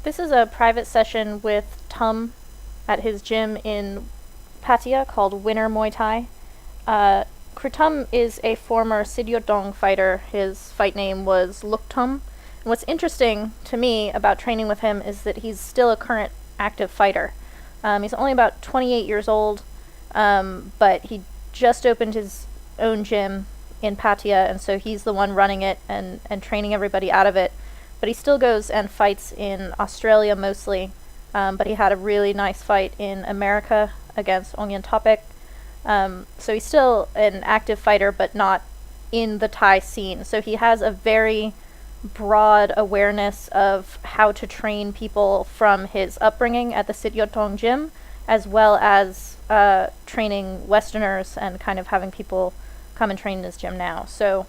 This is a private session with Tum at his gym in Pattaya called Winter Muay Thai. Kratum is a former Sityodtong fighter. His fight name was Luktum. And what's interesting to me about training with him is that he's still a current active fighter. He's only about 28 years old, but he just opened his own gym in Pattaya, and so he's the one running it and training everybody out of it. But he still goes and fights in Australia mostly, but he had a really nice fight in America against Ongyan Topik. So he's still an active fighter, but not in the Thai scene. So he has a very broad awareness of how to train people from his upbringing at the Sityodtong gym, as well as training Westerners and kind of having people come and train in his gym now. So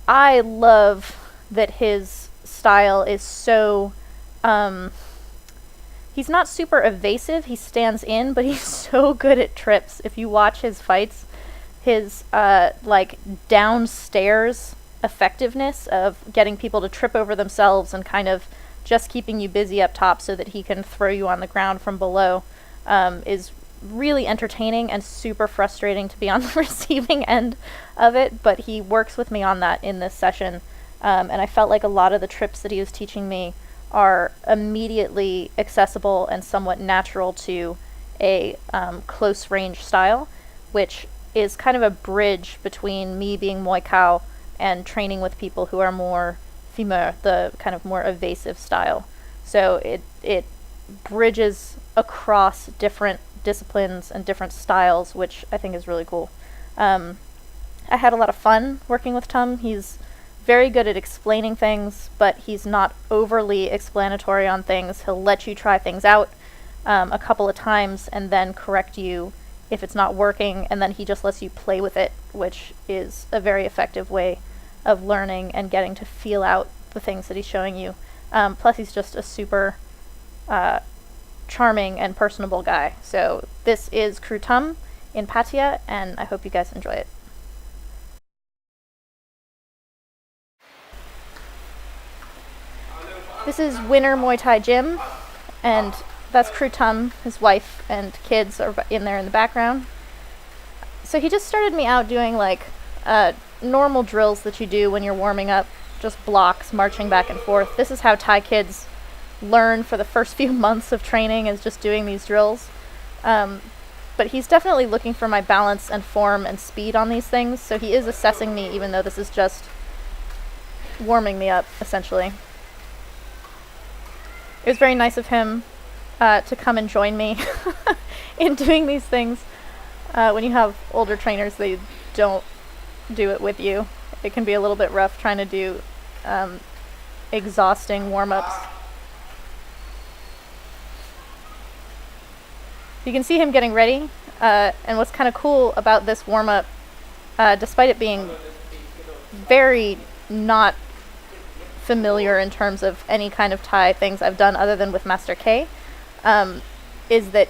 I love that his style is so he's not super evasive. He stands in, but he's so good at trips. If you watch his fights, his like downstairs effectiveness of getting people to trip over themselves and kind of just keeping you busy up top so that he can throw you on the ground from below is really entertaining and super frustrating to be on the receiving end of it, but he works with me on that in this session. And I felt like a lot of the trips that he was teaching me are immediately accessible and somewhat natural to a close range style, which is kind of a bridge between me being Muay Khao and training with people who are more fimeur, the kind of more evasive style. So it bridges across different disciplines and different styles, which I think is really cool. I had a lot of fun working with Tum. He's very good at explaining things, but he's not overly explanatory on things. He'll let you try things out a couple of times and then correct you if it's not working, and then he just lets you play with it, which is a very effective way of learning and getting to feel out the things that he's showing you. Plus, he's just a super charming and personable guy. So this is Crew Tum in Pattaya, and I hope you guys enjoy it. This is Winter Muay Thai Gym, and that's Crew Tum. His wife and kids are in there in the background. So he just started me out doing like normal drills that you do when you're warming up, just blocks, marching back and forth. This is how Thai kids learn for the first few months of training, is just doing these drills. But he's definitely looking for my balance and form and speed on these things, so he is assessing me even though this is just warming me up, essentially. It was very nice of him to come and join me in doing these things. When you have older trainers, they don't do it with you. It can be a little bit rough trying to do exhausting warm-ups. You can see him getting ready, and what's kind of cool about this warm-up, despite it being very not familiar in terms of any kind of Thai things I've done other than with Master K, is that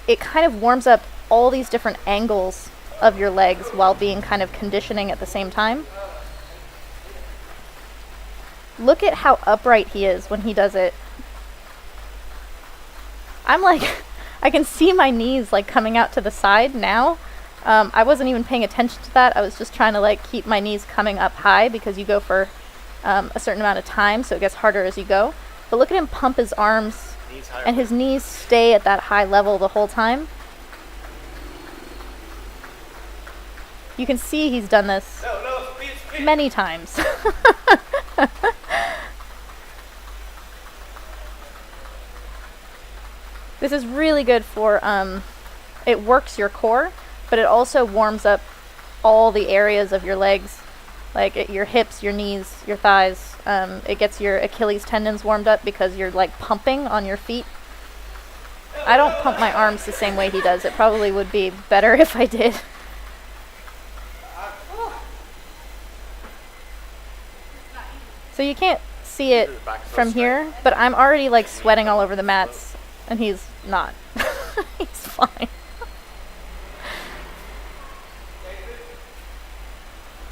it kind of warms up all these different angles of your legs while being kind of conditioning at the same time. Look at how upright he is when he does it. I'm like, I can see my knees like coming out to the side now. I wasn't even paying attention to that. I was just trying to like keep my knees coming up high because you go for a certain amount of time, so it gets harder as you go. But look at him pump his arms, and his knees stay at that high level the whole time. You can see he's done this many times. This is really good for, it works your core, but it also warms up all the areas of your legs, like your hips, your knees, your thighs. It gets your Achilles tendons warmed up because you're like pumping on your feet. I don't pump my arms the same way he does. It probably would be better if I did. So you can't see it from here, but I'm already like sweating all over the mats, and he's not. He's fine.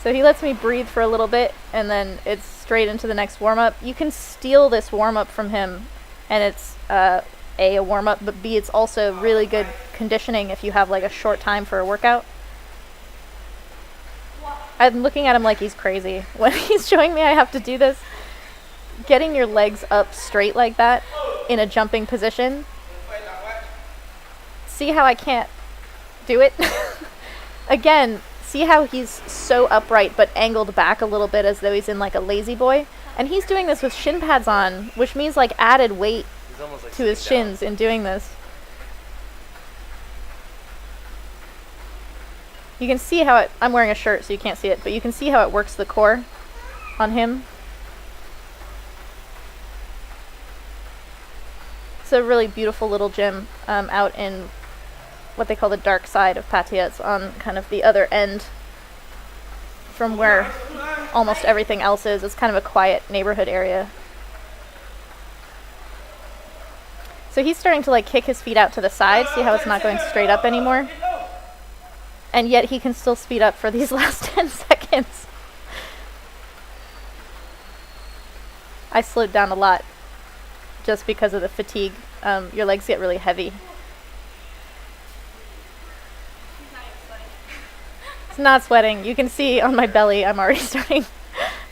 So he lets me breathe for a little bit, and then it's straight into the next warm-up. You can steal this warm-up from him, and it's a warm-up, but B, it's also really good conditioning if you have like a short time for a workout. I'm looking at him like he's crazy when he's showing me I have to do this. Getting your legs up straight like that in a jumping position. See how I can't do it? Again, see how he's so upright but angled back a little bit as though he's in like a lazy boy? And he's doing this with shin pads on, which means like added weight like to his shins in doing this. You can see how I'm wearing a shirt so you can't see it, but you can see how it works the core on him. It's a really beautiful little gym out in what they call the dark side of Pattaya. It's on kind of the other end from where almost everything else is. It's kind of a quiet neighborhood area. So he's starting to like kick his feet out to the side. See how it's not going straight up anymore? And yet he can still speed up for these last 10 seconds. I slowed down a lot just because of the fatigue. Your legs get really heavy. It's not sweating. You can see on my belly I'm already starting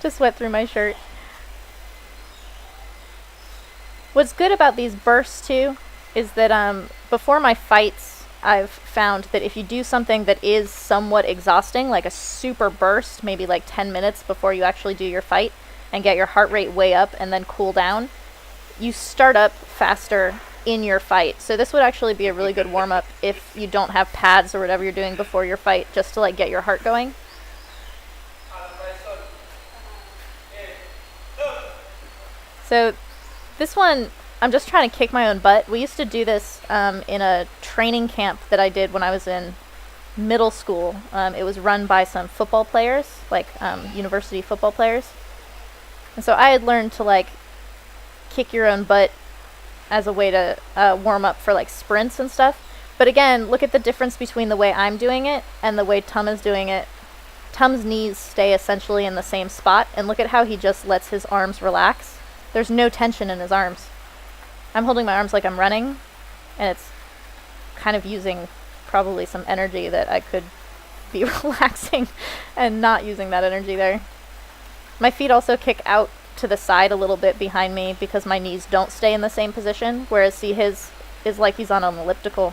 to sweat through my shirt. What's good about these bursts too is that before my fights I've found that if you do something that is somewhat exhausting, like a super burst, maybe like 10 minutes before you actually do your fight, and get your heart rate way up and then cool down, you start up faster in your fight. So this would actually be a really good warm-up if you don't have pads or whatever you're doing before your fight, just to like get your heart going. So this one, I'm just trying to kick my own butt. We used to do this in a training camp that I did when I was in middle school. It was run by some football players, like university football players. And so I had learned to like kick your own butt as a way to warm up for like sprints and stuff. But again, look at the difference between the way I'm doing it and the way Tum is doing it. Tum's knees stay essentially in the same spot, and look at how he just lets his arms relax. There's no tension in his arms. I'm holding my arms like I'm running, and it's kind of using probably some energy that I could be relaxing and not using that energy there. My feet also kick out to the side a little bit behind me because my knees don't stay in the same position, whereas see his is like he's on an elliptical.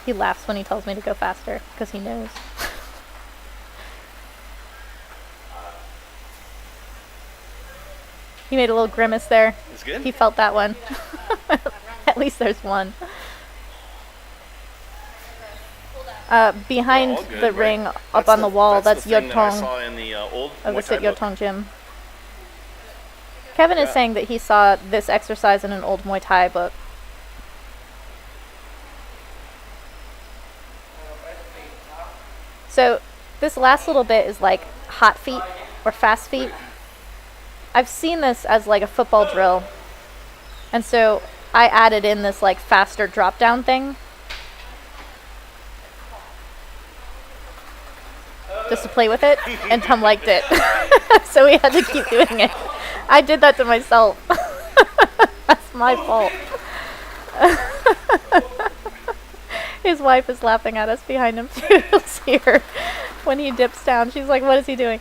He laughs when he tells me to go faster because he knows. He made a little grimace there. It's good. He felt that one. At least there's one. Behind the ring, up on the wall, that's Sityodtong of the Sityodtong gym. Kevin is saying that he saw this exercise in an old Muay Thai book. So this last little bit is like hot feet or fast feet. I've seen this as like a football drill. And so I added in this like faster drop down thing. Just to play with it, and Tom liked it. So we had to keep doing it. I did that to myself. That's my fault. His wife is laughing at us behind him too. You'll see her when he dips down. She's like, what is he doing?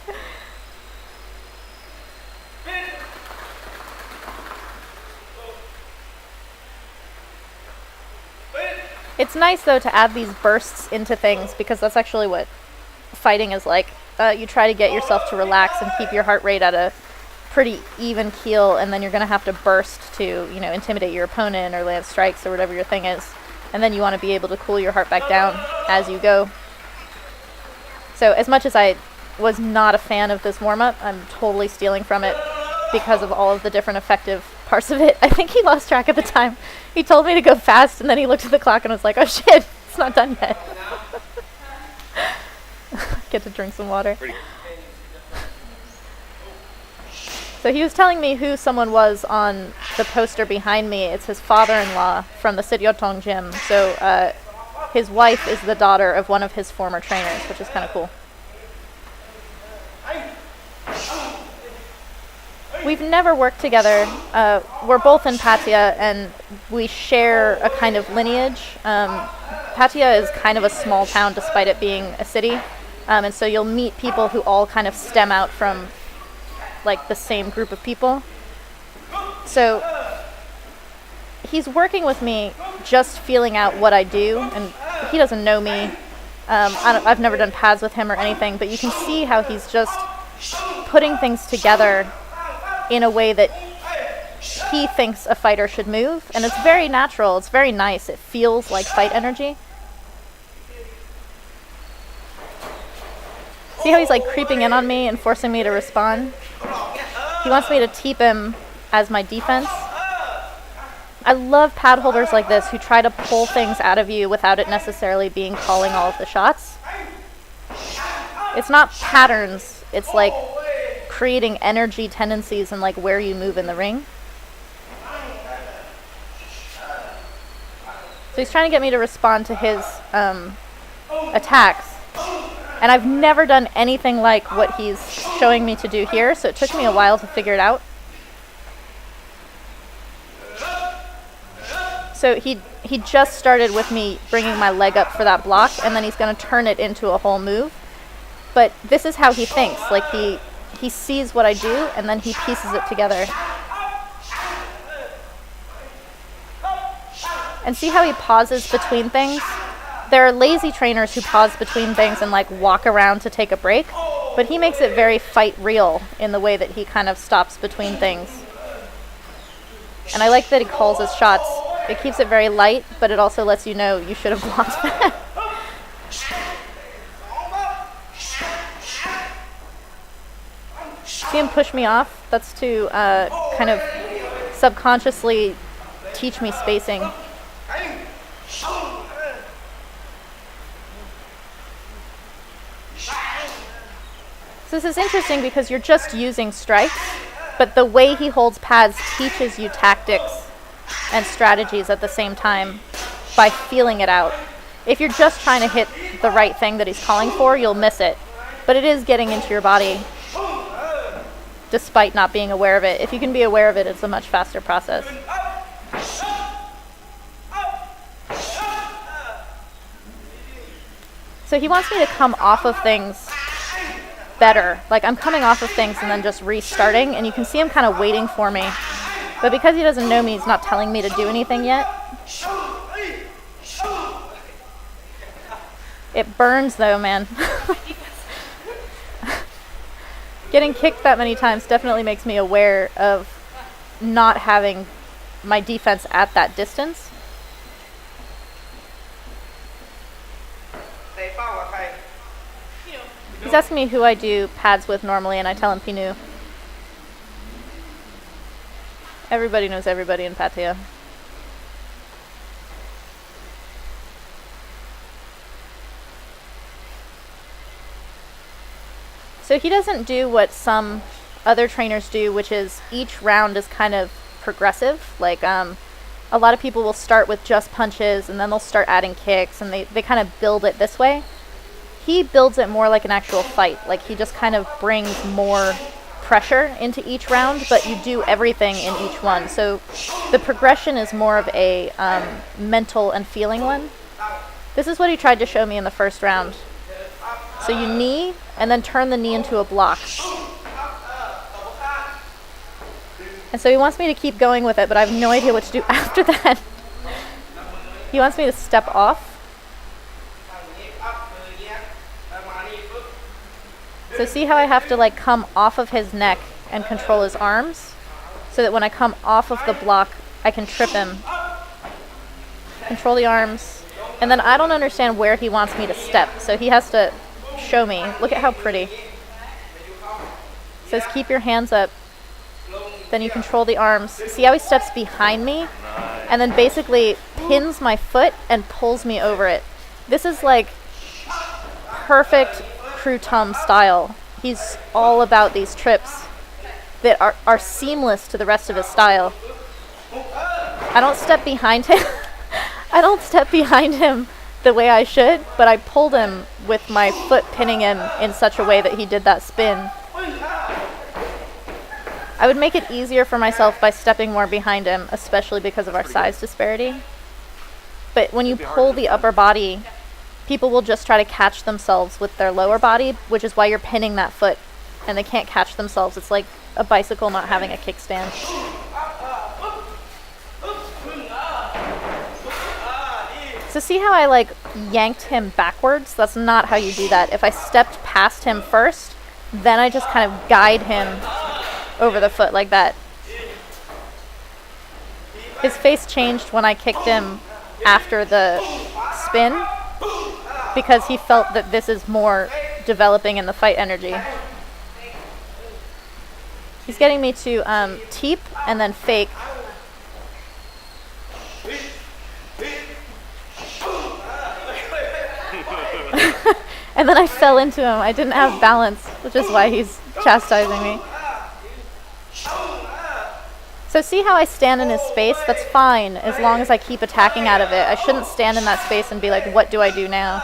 It's nice though to add these bursts into things, because that's actually what fighting is like. You try to get yourself to relax and keep your heart rate at a pretty even keel, and then you're going to have to burst to, you know, intimidate your opponent or land strikes or whatever your thing is. And then you want to be able to cool your heart back down as you go. So as much as I was not a fan of this warm-up, I'm totally stealing from it because of all of the different effective parts of it. I think he lost track at the time. He told me to go fast, and then he looked at the clock and was like, oh shit, it's not done yet. Get to drink some water. So he was telling me who someone was on the poster behind me. It's his father-in-law from the Sityodtong gym. So his wife is the daughter of one of his former trainers, which is kind of cool. We've never worked together. We're both in Pattaya, and we share a kind of lineage. Pattaya is kind of a small town despite it being a city. And so you'll meet people who all kind of stem out from like the same group of people. So he's working with me, just feeling out what I do, and he doesn't know me. I've never done pads with him or anything, but you can see how he's just putting things together in a way that he thinks a fighter should move, and it's very natural. It's very nice. It feels like fight energy. See how he's like creeping in on me and forcing me to respond? He wants me to teep him as my defense. I love pad holders like this who try to pull things out of you without it necessarily being calling all of the shots. It's not patterns. It's like creating energy tendencies and like where you move in the ring. So he's trying to get me to respond to his attacks. And I've never done anything like what he's showing me to do here, so it took me a while to figure it out. So he just started with me bringing my leg up for that block, and then he's going to turn it into a whole move. But this is how he thinks. Like he sees what I do, and then he pieces it together. And see how he pauses between things? There are lazy trainers who pause between things and like walk around to take a break, but he makes it very fight real in the way that he kind of stops between things. And I like that he calls his shots. It keeps it very light, but it also lets you know you should have blocked that. See him push me off? That's to kind of subconsciously teach me spacing. So this is interesting because you're just using strikes, but the way he holds pads teaches you tactics and strategies at the same time by feeling it out. If you're just trying to hit the right thing that he's calling for, you'll miss it. But it is getting into your body despite not being aware of it. If you can be aware of it, it's a much faster process. So he wants me to come off of things better. Like I'm coming off of things and then just restarting, and you can see him kind of waiting for me. But because he doesn't know me, he's not telling me to do anything yet. It burns though, man. Getting kicked that many times definitely makes me aware of not having my defense at that distance. He's asking me who I do pads with normally, and I tell him Pinu. Everybody knows everybody in Pattaya. So he doesn't do what some other trainers do, which is each round is kind of progressive. Like a lot of people will start with just punches, and then they'll start adding kicks, and they kind of build it this way. He builds it more like an actual fight. Like he just kind of brings more pressure into each round, but you do everything in each one. So the progression is more of a mental and feeling one. This is what he tried to show me in the first round. So you knee, and then turn the knee into a block. And so he wants me to keep going with it, but I have no idea what to do after that. He wants me to step off. So see how I have to like come off of his neck and control his arms, so that when I come off of the block, I can trip him. Control the arms. And then I don't understand where he wants me to step, so he has to show me. Look at how pretty. It says keep your hands up. Then you control the arms. See how he steps behind me and then basically pins my foot and pulls me over it. This is like perfect Luktum style. He's all about these trips that are seamless to the rest of his style. I don't step behind him. I don't step behind him the way I should, but I pulled him with my foot pinning him in such a way that he did that spin. I would make it easier for myself by stepping more behind him, especially because of our size disparity. But when you pull the upper body, people will just try to catch themselves with their lower body, which is why you're pinning that foot, and they can't catch themselves. It's like a bicycle not having a kickstand. So see how I like yanked him backwards? That's not how you do that. If I stepped past him first, then I just kind of guide him over the foot like that. His face changed when I kicked him after the spin because he felt that this is more developing in the fight energy. He's getting me to teep and then fake. And then I fell into him. I didn't have balance, which is why he's chastising me. So see how I stand in his space? That's fine, as long as I keep attacking out of it. I shouldn't stand in that space and be like, what do I do now?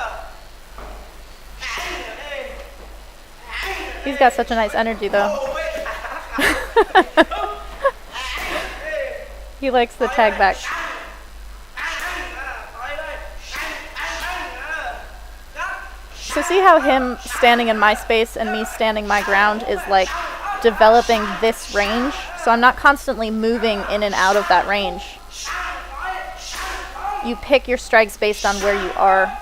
He's got such a nice energy, though. He likes the tag back. So see how him standing in my space and me standing my ground is like developing this range? So I'm not constantly moving in and out of that range. You pick your strikes based on where you are.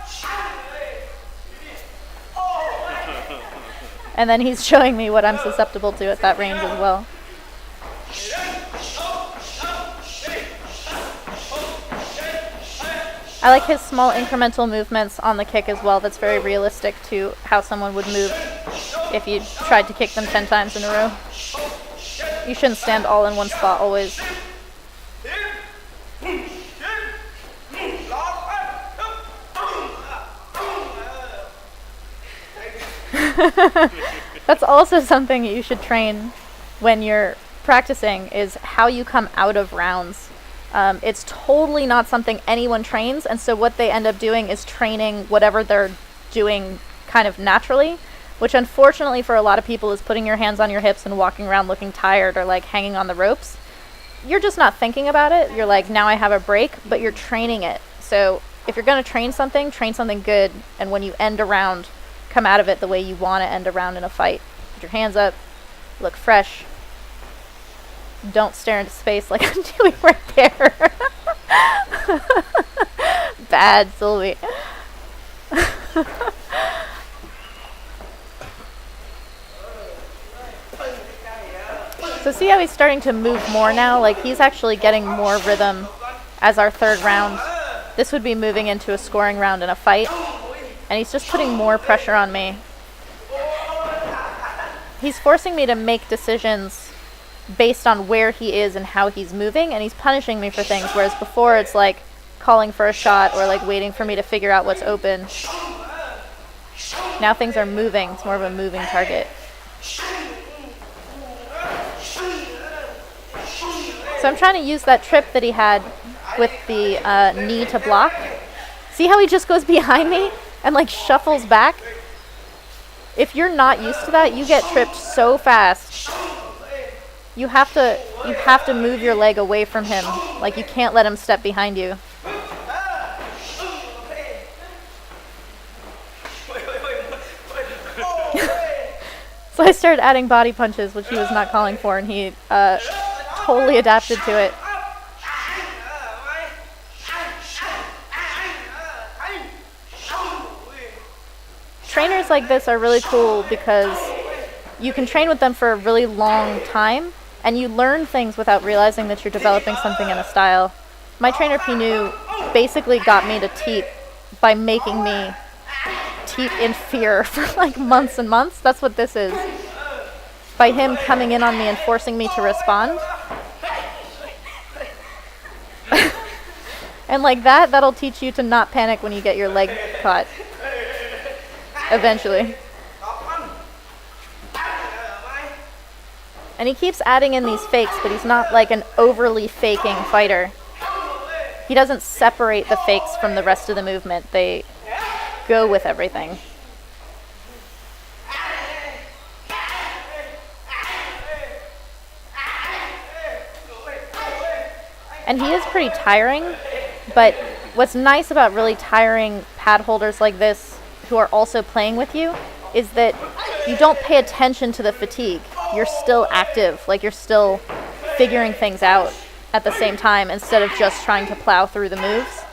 And then he's showing me what I'm susceptible to at that range as well. I like his small incremental movements on the kick as well. That's very realistic to how someone would move if you tried to kick them 10 times in a row. You shouldn't stand all in one spot always. That's also something you should train when you're practicing, is how you come out of rounds. It's totally not something anyone trains, and so what they end up doing is training whatever they're doing kind of naturally, which unfortunately for a lot of people is putting your hands on your hips and walking around looking tired or like hanging on the ropes. You're just not thinking about it. You're like, now I have a break, but you're training it. So if you're going to train something good, and when you end a round, come out of it the way you want to end a round in a fight. Put your hands up, look fresh. Don't stare into space like I'm doing right there. Bad, Sylvie. So see how he's starting to move more now? Like he's actually getting more rhythm as our third round. This would be moving into a scoring round in a fight. And he's just putting more pressure on me. He's forcing me to make decisions based on where he is and how he's moving, and he's punishing me for things, whereas before it's like calling for a shot or like waiting for me to figure out what's open. Now things are moving. It's more of a moving target. So I'm trying to use that trip that he had with the knee to block. See how he just goes behind me and like shuffles back? If you're not used to that, you get tripped so fast. You have to move your leg away from him. Like you can't let him step behind you. So I started adding body punches, which he was not calling for, and he totally adapted to it. Trainers like this are really cool because you can train with them for a really long time, and you learn things without realizing that you're developing something in a style. My trainer Pinu basically got me to teep by making me teep in fear for like months and months. That's what this is. By him coming in on me and forcing me to respond. And like that'll teach you to not panic when you get your leg caught. Eventually. And he keeps adding in these fakes, but he's not like an overly faking fighter. He doesn't separate the fakes from the rest of the movement. They go with everything. And he is pretty tiring, but what's nice about really tiring pad holders like this who are also playing with you is that you don't pay attention to the fatigue. You're still active, like you're still figuring things out at the same time instead of just trying to plow through the moves.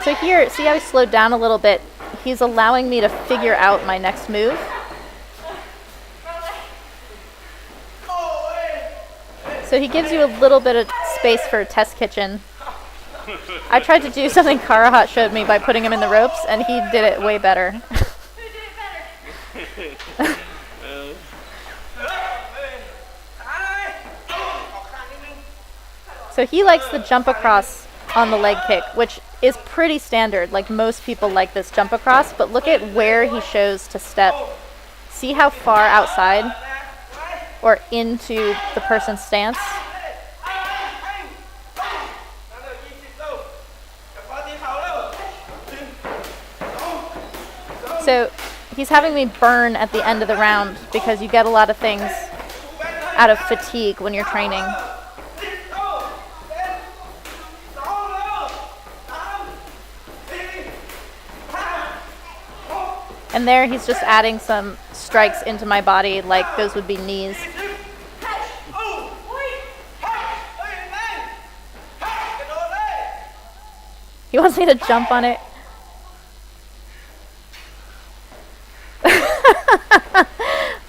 So here, see how he slowed down a little bit? He's allowing me to figure out my next move. So he gives you a little bit of space for a test kitchen. I tried to do something Karahat showed me by putting him in the ropes, and he did it way better. So he likes the jump across on the leg kick, which is pretty standard. Like most people like this jump across, but look at where he shows to step. See how far outside or into the person's stance? So he's having me burn at the end of the round because you get a lot of things out of fatigue when you're training. And there he's just adding some strikes into my body like those would be knees. He wants me to jump on it.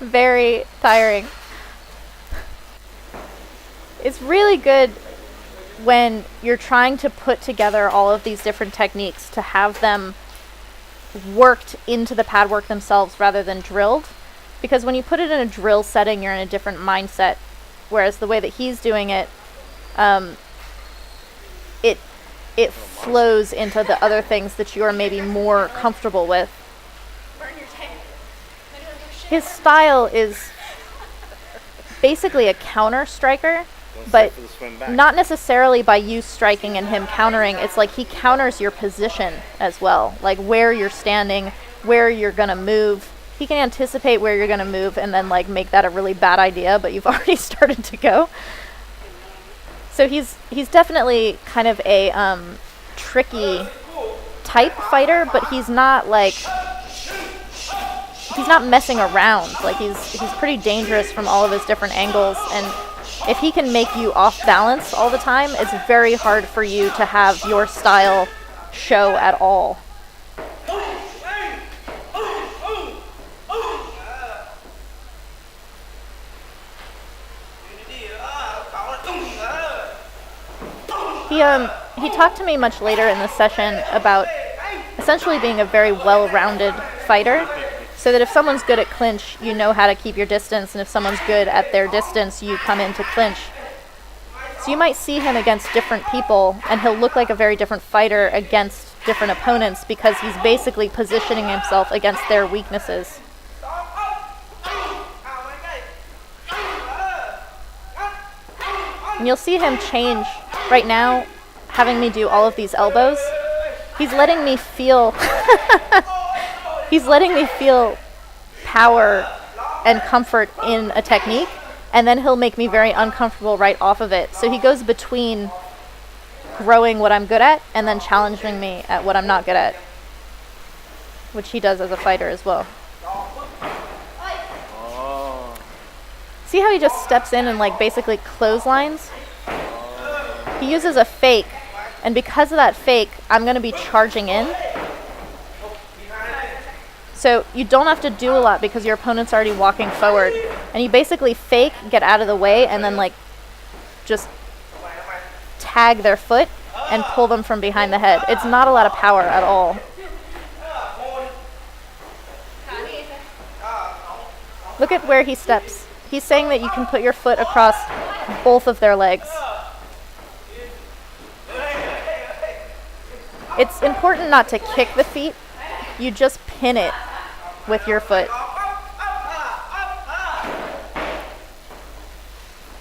Very tiring. It's really good when you're trying to put together all of these different techniques to have them worked into the pad work themselves rather than drilled, because when you put it in a drill setting you're in a different mindset, whereas the way that he's doing it, it flows into the other things that you're maybe more comfortable with. His style is basically a counter striker, but not necessarily by you striking and him countering. It's like he counters your position as well, like where you're standing, where you're gonna move. He can anticipate where you're gonna move and then like make that a really bad idea, but you've already started to go. So he's definitely kind of a tricky type fighter, but he's not like, he's not messing around. Like he's pretty dangerous from all of his different angles, and if he can make you off balance all the time, it's very hard for you to have your style show at all. He talked to me much later in the session about essentially being a very well-rounded fighter, so that if someone's good at clinch, you know how to keep your distance, and if someone's good at their distance, you come into clinch. So you might see him against different people, and he'll look like a very different fighter against different opponents because he's basically positioning himself against their weaknesses. And you'll see him change right now, having me do all of these elbows. He's letting me feel he's letting me feel power and comfort in a technique, and then he'll make me very uncomfortable right off of it. So he goes between growing what I'm good at and then challenging me at what I'm not good at, which he does as a fighter as well. See how he just steps in and like basically clotheslines? He uses a fake, and because of that fake, I'm going to be charging in. So you don't have to do a lot because your opponent's already walking forward. And you basically fake, get out of the way, and then like just tag their foot and pull them from behind the head. It's not a lot of power at all. Look at where he steps. He's saying that you can put your foot across both of their legs. It's important not to kick the feet. You just pin it with your foot.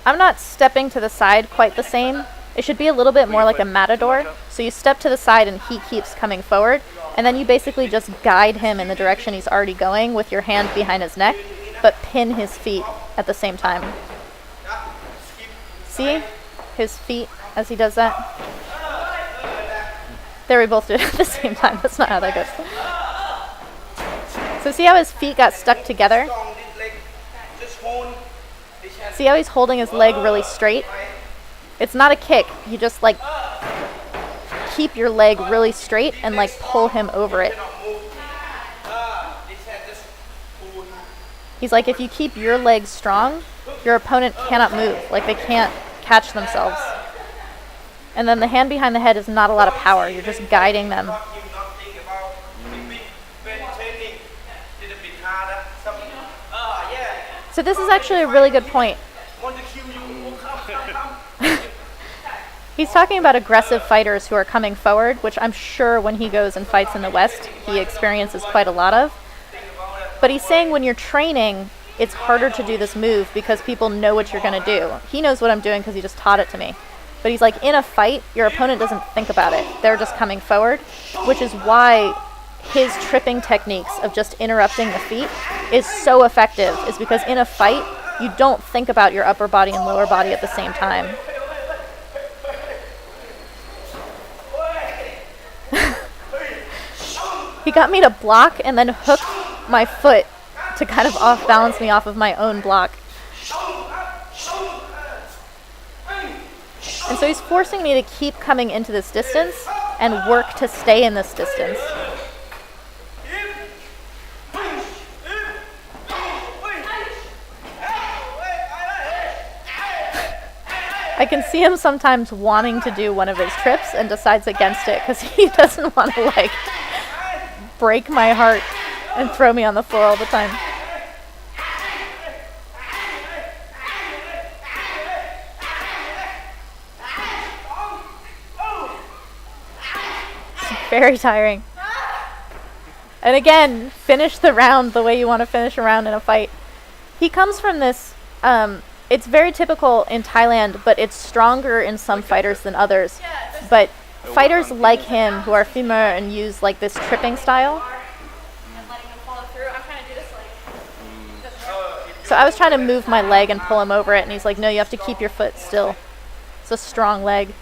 I'm not stepping to the side quite the same. It should be a little bit more like a matador. So you step to the side and he keeps coming forward. And then you basically just guide him in the direction he's already going with your hand behind his neck, but pin his feet at the same time. See his feet as he does that? There, we both did it at the same time. That's not how that goes. So see how his feet got stuck together? See how he's holding his leg really straight? It's not a kick. You just like keep your leg really straight and like pull him over it. He's like, if you keep your leg strong, your opponent cannot move. Like they can't catch themselves. And then the hand behind the head is not a lot of power. You're just guiding them. So this is actually a really good point. He's talking about aggressive fighters who are coming forward, which I'm sure when he goes and fights in the West, he experiences quite a lot of. But he's saying when you're training, it's harder to do this move because people know what you're going to do. He knows what I'm doing because he just taught it to me. But he's like, in a fight, your opponent doesn't think about it. They're just coming forward, which is why his tripping techniques of just interrupting the feet is so effective, is because in a fight, you don't think about your upper body and lower body at the same time. He got me to block and then hook my foot to kind of off-balance me off of my own block. And so he's forcing me to keep coming into this distance and work to stay in this distance. I can see him sometimes wanting to do one of his trips and decides against it because he doesn't want to like break my heart and throw me on the floor all the time. It's very tiring. And again, finish the round the way you want to finish a round in a fight. He comes from this, it's very typical in Thailand, but it's stronger in some fighters than others. But fighters like him who are femur and use like this tripping style. So I was trying to move my leg and pull him over it, and he's like, no, you have to keep your foot still. It's a strong leg.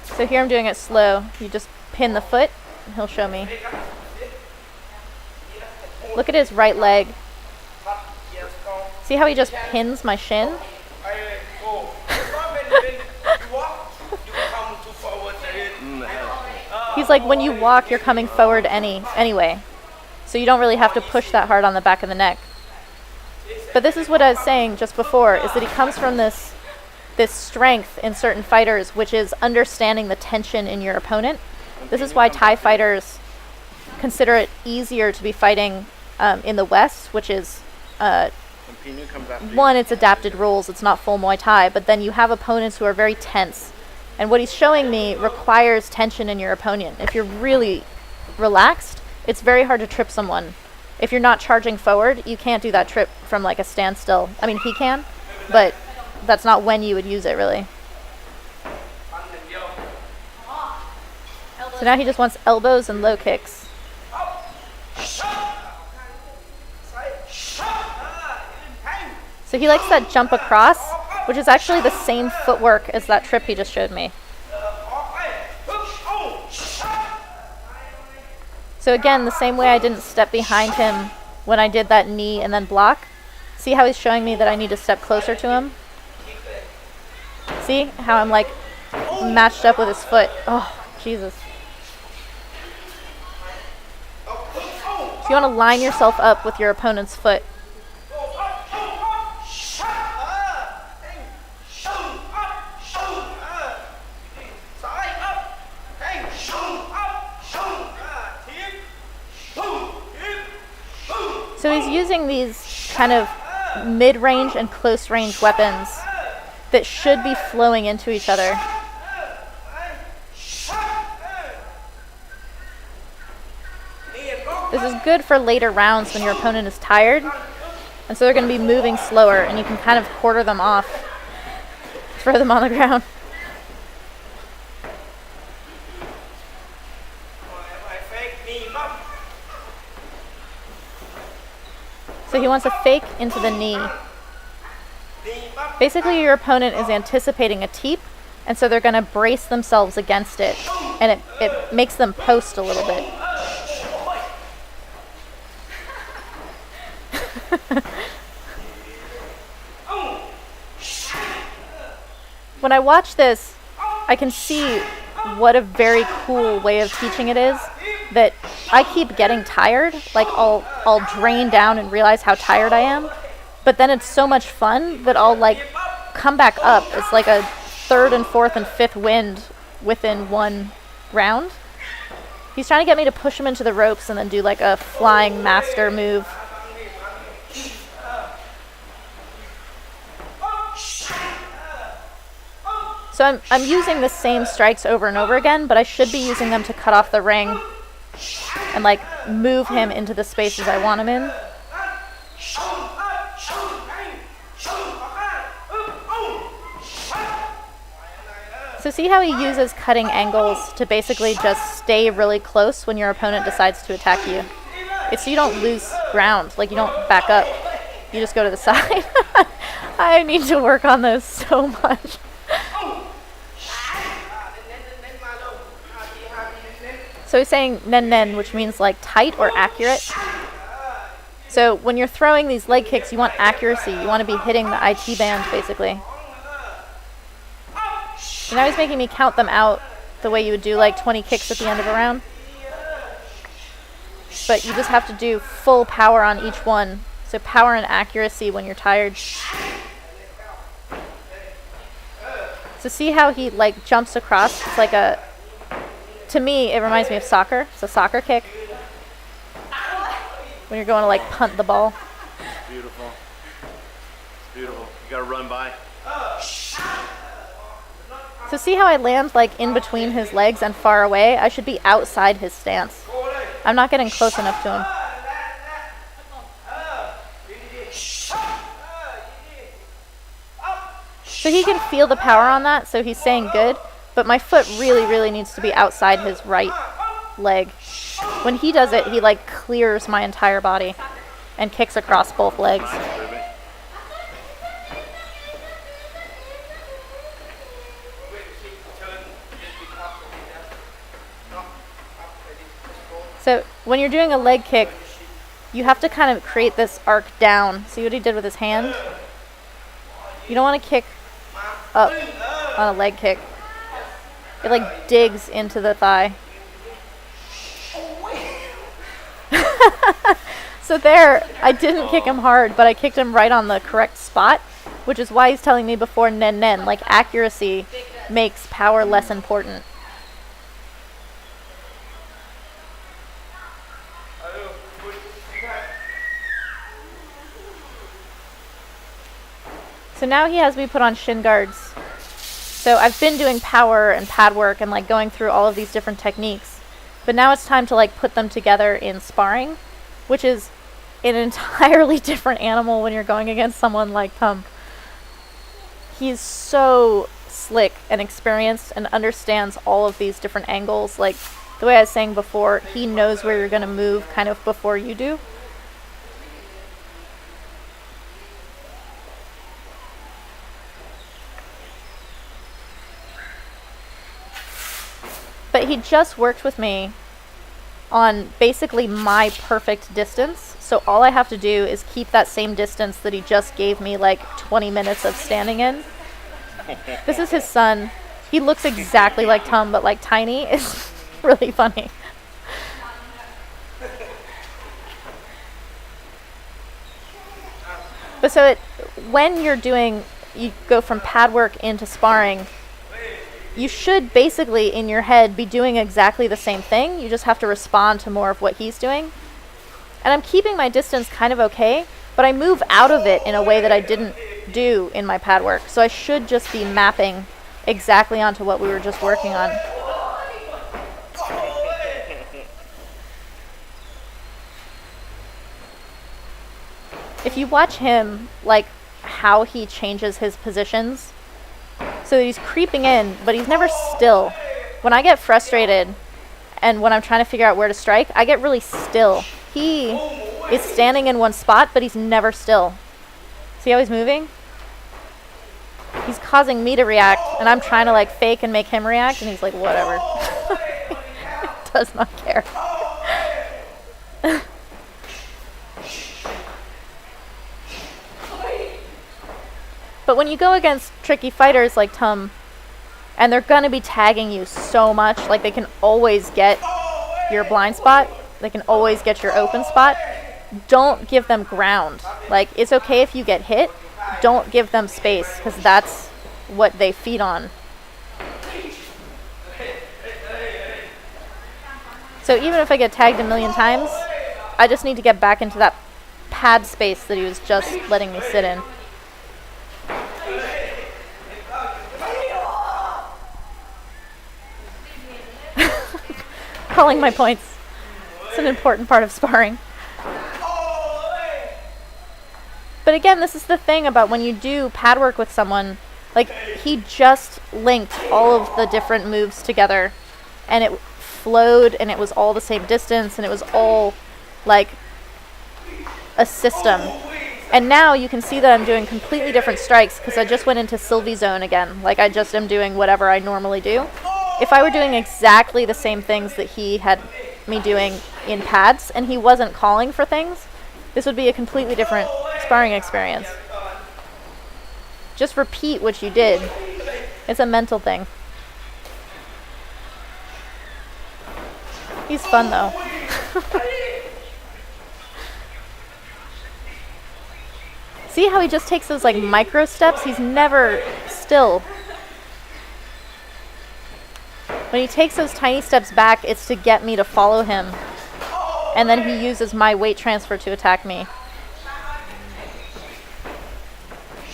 So here I'm doing it slow. You just pin the foot, and he'll show me. Look at his right leg. See how he just pins my shin? He's like, when you walk, you're coming forward anyway. So you don't really have to push that hard on the back of the neck. But this is what I was saying just before, is that he comes from this strength in certain fighters, which is understanding the tension in your opponent. This is why Thai fighters consider it easier to be fighting in the West, which is, one, it's adapted rules, it's not full Muay Thai, but then you have opponents who are very tense. And what he's showing me requires tension in your opponent. If you're really relaxed, it's very hard to trip someone. If you're not charging forward, you can't do that trip from like a standstill. I mean, he can, but that's not when you would use it, really. So now he just wants elbows and low kicks. So he likes that jump across, which is actually the same footwork as that trip he just showed me. So again, the same way I didn't step behind him when I did that knee and then block. See how he's showing me that I need to step closer to him? See how I'm like matched up with his foot? Oh, Jesus. So you want to line yourself up with your opponent's foot. So he's using these kind of mid-range and close-range weapons that should be flowing into each other. This is good for later rounds when your opponent is tired, and so they're going to be moving slower, and you can kind of quarter them off, throw them on the ground. So he wants a fake into the knee. Basically, your opponent is anticipating a teep, and so they're going to brace themselves against it, and it makes them post a little bit. When I watch this, I can see what a very cool way of teaching it is, that I keep getting tired. Like, I'll drain down and realize how tired I am, but then it's so much fun that I'll like come back up. It's like a third and fourth and fifth wind within one round. He's trying to get me to push him into the ropes and then do like a flying master move. So I'm using the same strikes over and over again, but I should be using them to cut off the ring and like move him into the spaces I want him in. So see how he uses cutting angles to basically just stay really close when your opponent decides to attack you. It's so you don't lose ground, like you don't back up, you just go to the side. I need to work on those so much. So he's saying nen nen, which means like tight or accurate. So when you're throwing these leg kicks, you want accuracy. You want to be hitting the IT band, basically. So now he's making me count them out the way you would do like 20 kicks at the end of a round. But you just have to do full power on each one. So power and accuracy when you're tired. So see how he like jumps across? It's like a... To me, it reminds me of soccer. It's a soccer kick. When you're going to like punt the ball. It's beautiful. It's beautiful. You gotta run by. So see how I land like in between his legs and far away? I should be outside his stance. I'm not getting close enough to him. So he can feel the power on that, so he's saying good. But my foot really, really needs to be outside his right leg. When he does it, he like clears my entire body and kicks across both legs. So when you're doing a leg kick, you have to kind of create this arc down. See what he did with his hand? You don't want to kick up on a leg kick. It like digs into the thigh. So there, I didn't kick him hard, but I kicked him right on the correct spot, which is why he's telling me before nen nen, like accuracy makes power less important. So now he has me put on shin guards. So I've been doing power and pad work and like going through all of these different techniques, but now it's time to like put them together in sparring, which is an entirely different animal when you're going against someone like Tum. He's so slick and experienced and understands all of these different angles. Like the way I was saying before, he knows where you're going to move kind of before you do. But he just worked with me on basically my perfect distance. So all I have to do is keep that same distance that he just gave me like 20 minutes of standing in. This is his son. He looks exactly like Tum, but like tiny. It's really funny. But so when you're doing, you go from pad work into sparring, you should basically in your head be doing exactly the same thing. You just have to respond to more of what he's doing. And I'm keeping my distance kind of okay, but I move out of it in a way that I didn't do in my pad work. So I should just be mapping exactly onto what we were just working on. if you watch him, like, how he changes his positions, so he's creeping in, but he's never still. When I get frustrated and when I'm trying to figure out where to strike, I get really still. He is standing in one spot, but he's never still. See how he's moving? He's causing me to react, and I'm trying to like fake and make him react, and he's like, whatever. Does not care. But when you go against tricky fighters like Tum, and they're gonna be tagging you so much, like they can always get your blind spot, they can always get your open spot, don't give them ground. Like, it's okay if you get hit, don't give them space, because that's what they feed on. So even if I get tagged a million times, I just need to get back into that pad space that he was just letting me sit in. Calling my points. It's an important part of sparring. But again, this is the thing about when you do pad work with someone, like, he just linked all of the different moves together, and it flowed, and it was all the same distance, and it was all, like, a system. And now you can see that I'm doing completely different strikes, because I just went into Sylvie zone again. Like, I just am doing whatever I normally do. If I were doing exactly the same things that he had me doing in pads, and he wasn't calling for things, this would be a completely different sparring experience. Just repeat what you did. It's a mental thing. He's fun though. See how he just takes those like micro steps? He's never still. When he takes those tiny steps back, it's to get me to follow him. And then he uses my weight transfer to attack me.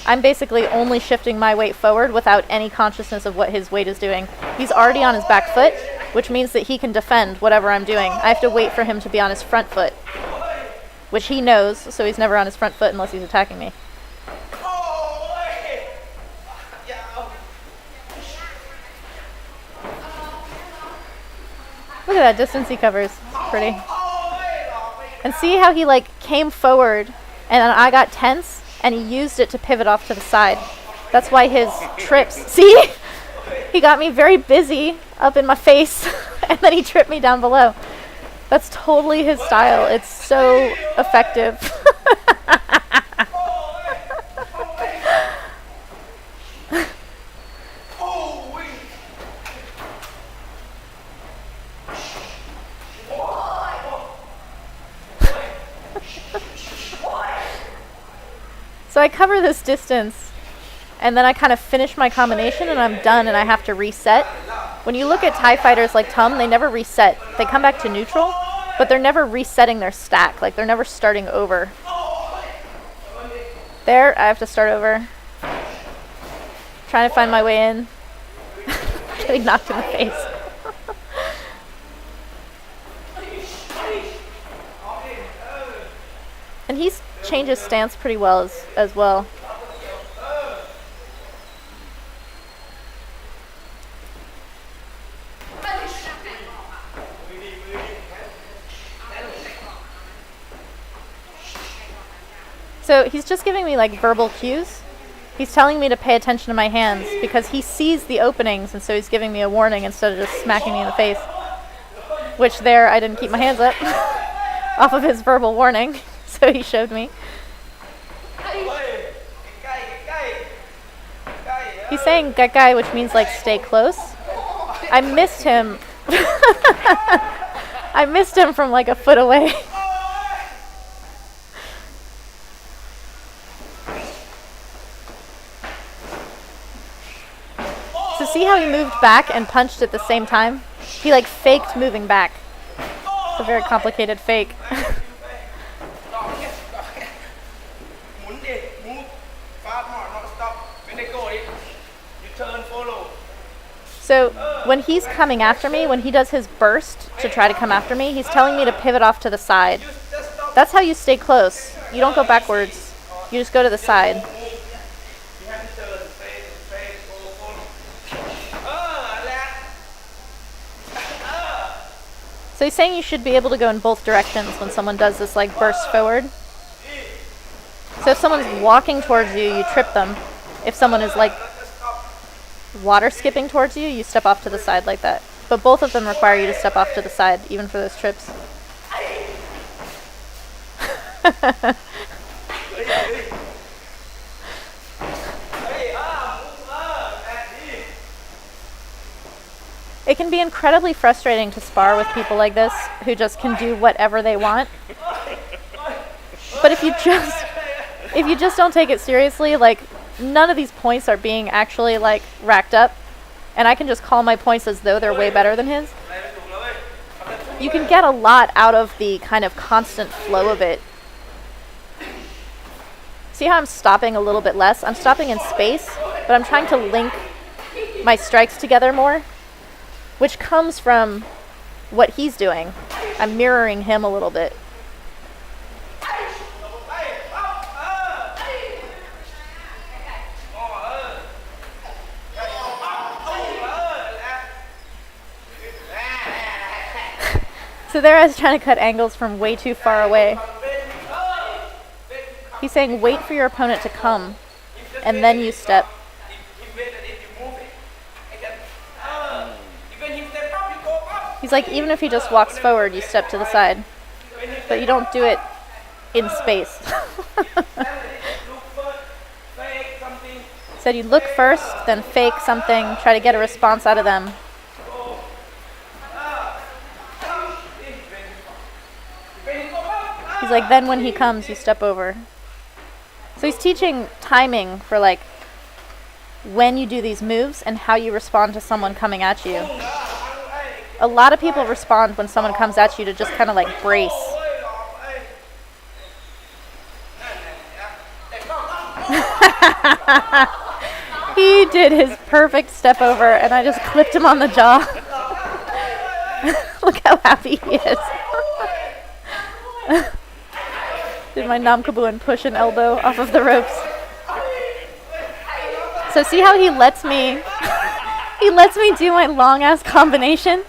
I'm basically only shifting my weight forward without any consciousness of what his weight is doing. He's already on his back foot, which means that he can defend whatever I'm doing. I have to wait for him to be on his front foot, which he knows, so he's never on his front foot unless he's attacking me. Look at that distance he covers. It's pretty. And see how he like came forward and then I got tense and he used it to pivot off to the side. That's why his trips, see? He got me very busy up in my face and then he tripped me down below. That's totally his style. It's so effective. So I cover this distance, and then I kind of finish my combination, and I'm done, and I have to reset. When you look at Thai fighters like Tum, they never reset. They come back to neutral, but they're never resetting their stack. Like, they're never starting over. There, I have to start over. Trying to find my way in. Getting knocked in the face. And he changes stance pretty well as well. So he's just giving me like verbal cues. He's telling me to pay attention to my hands because he sees the openings, and so he's giving me a warning instead of just smacking me in the face. Which there, I didn't keep my hands up off of his verbal warning. So he showed me. He's saying "gagai," which means like stay close. I missed him. I missed him from like a foot away. So see how he moved back and punched at the same time? He like faked moving back. It's a very complicated fake. So when he's coming after me, when he does his burst to try to come after me, he's telling me to pivot off to the side. That's how you stay close. You don't go backwards. You just go to the side. So he's saying you should be able to go in both directions when someone does this like burst forward. So if someone's walking towards you, you trip them. If someone is like water skipping towards you, you step off to the side like that. But both of them require you to step off to the side, even for those trips. It can be incredibly frustrating to spar with people like this who just can do whatever they want. But if you just don't take it seriously, like none of these points are being actually like racked up, and I can just call my points as though they're way better than his. You can get a lot out of the kind of constant flow of it. See how I'm stopping a little bit less? I'm stopping in space, but I'm trying to link my strikes together more, which comes from what he's doing. I'm mirroring him a little bit. So there I was trying to cut angles from way too far away. He's saying wait for your opponent to come, and then you step. He's like, even if he just walks forward, you step to the side. But you don't do it in space. Said you look first, then fake something, try to get a response out of them. He's like, then when he comes, you step over. So he's teaching timing for like when you do these moves and how you respond to someone coming at you. A lot of people respond when someone comes at you to just kind of like brace. He did his perfect step over and I just clipped him on the jaw. Look how happy he is. Did my Nam Kabuan push an elbow off of the ropes. So see how he lets me do my long ass combination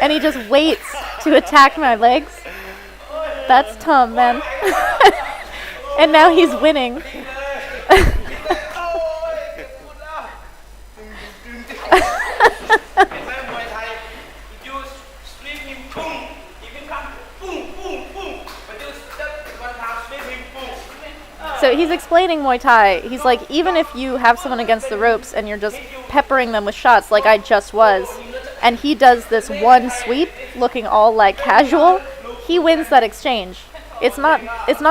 and he just waits to attack my legs. That's Tom, man. And now he's winning. So he's explaining Muay Thai. He's like, even if you have someone against the ropes and you're just peppering them with shots like I just was, and he does this one sweep looking all like casual, he wins that exchange. It's not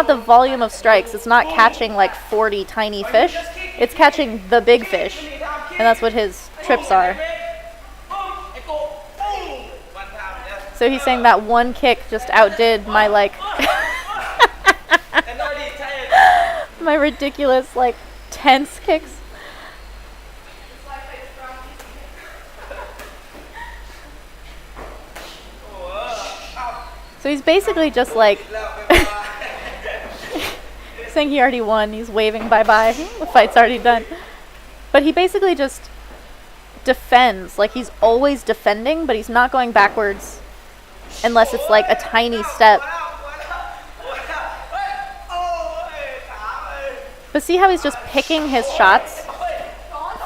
the volume of strikes. It's not catching like 40 tiny fish. It's catching the big fish. And that's what his trips are. So he's saying that one kick just outdid my like my ridiculous like tense kicks. So he's basically just like saying he already won. He's waving bye-bye. The fight's already done. But he basically just defends. Like he's always defending, but he's not going backwards unless it's like a tiny step. But see how he's just picking his shots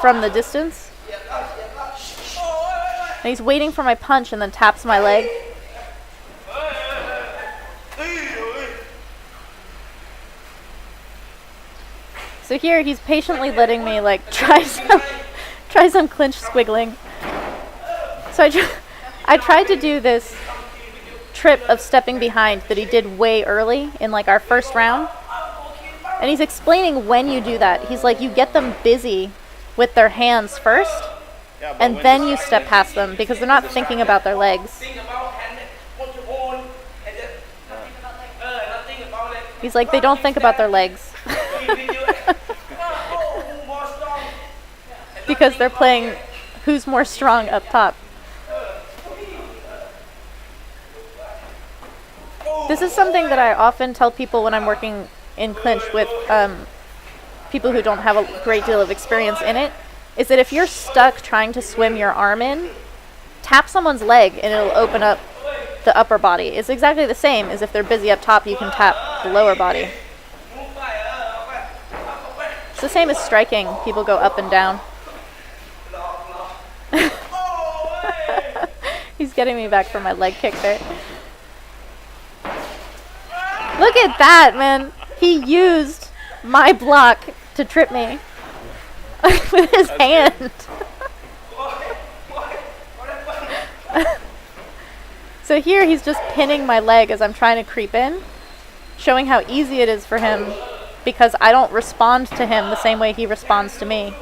from the distance? And he's waiting for my punch and then taps my leg. So here he's patiently letting me like try some clinch squiggling. So I tried to do this trip of stepping behind that he did way early in like our first round. And he's explaining when you do that. He's like, you get them busy with their hands first, and then you step past them because they're not thinking about their legs. He's like, they don't think about their legs. Because they're playing who's more strong up top. This is something that I often tell people when I'm working in clinch with people who don't have a great deal of experience in it, is that if you're stuck trying to swim your arm in, tap someone's leg and it'll open up the upper body. It's exactly the same as if they're busy up top, you can tap the lower body. It's the same as striking. People go up and down. He's getting me back for my leg kick there. Look at that, man. He used my block to trip me with his hand. So here he's just pinning my leg as I'm trying to creep in, showing how easy it is for him because I don't respond to him the same way he responds to me.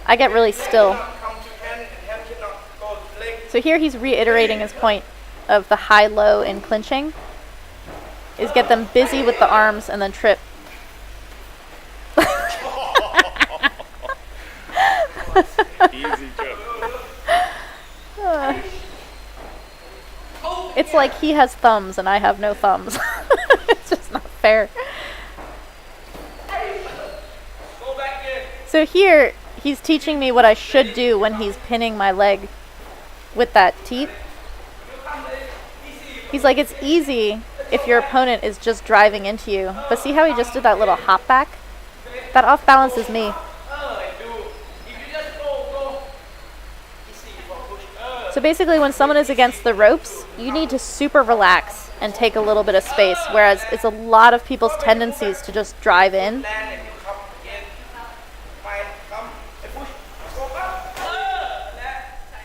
I get really still. So here he's reiterating his point of the high-low in clinching, is get them busy with the arms and then trip. Easy trip. It's like he has thumbs and I have no thumbs. It's just not fair. So here, he's teaching me what I should do when he's pinning my leg with that teep. He's like, it's easy if your opponent is just driving into you. But see how he just did that little hop back? That off balances me. So basically when someone is against the ropes, you need to super relax and take a little bit of space, whereas it's a lot of people's tendencies to just drive in.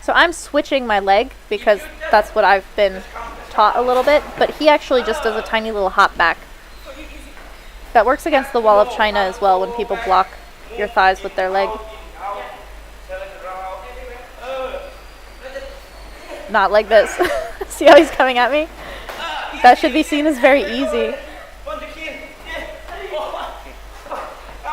So I'm switching my leg because that's what I've been taught a little bit, but he actually just does a tiny little hop back. That works against the wall of China as well when people block your thighs with their leg. Not like this. See how he's coming at me? That should be seen as very easy.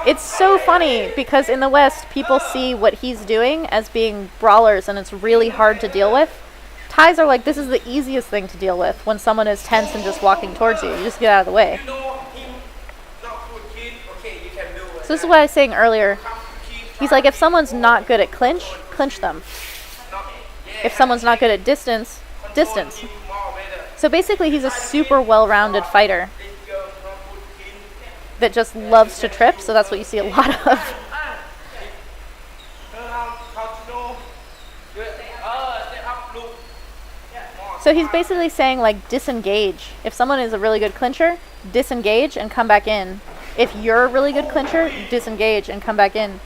It's so funny because in the West, people see what he's doing as being brawlers and it's really hard to deal with. Thais are like, this is the easiest thing to deal with when someone is tense and just walking towards you. You just get out of the way. So this is what I was saying earlier. He's like, if someone's not good at clinch, clinch them. If someone's not good at distance, distance. So basically he's a super well-rounded fighter that just loves to trip, so that's what you see a lot of. So he's basically saying like disengage. If someone is a really good clincher, disengage and come back in. If you're a really good clincher, disengage and come back in.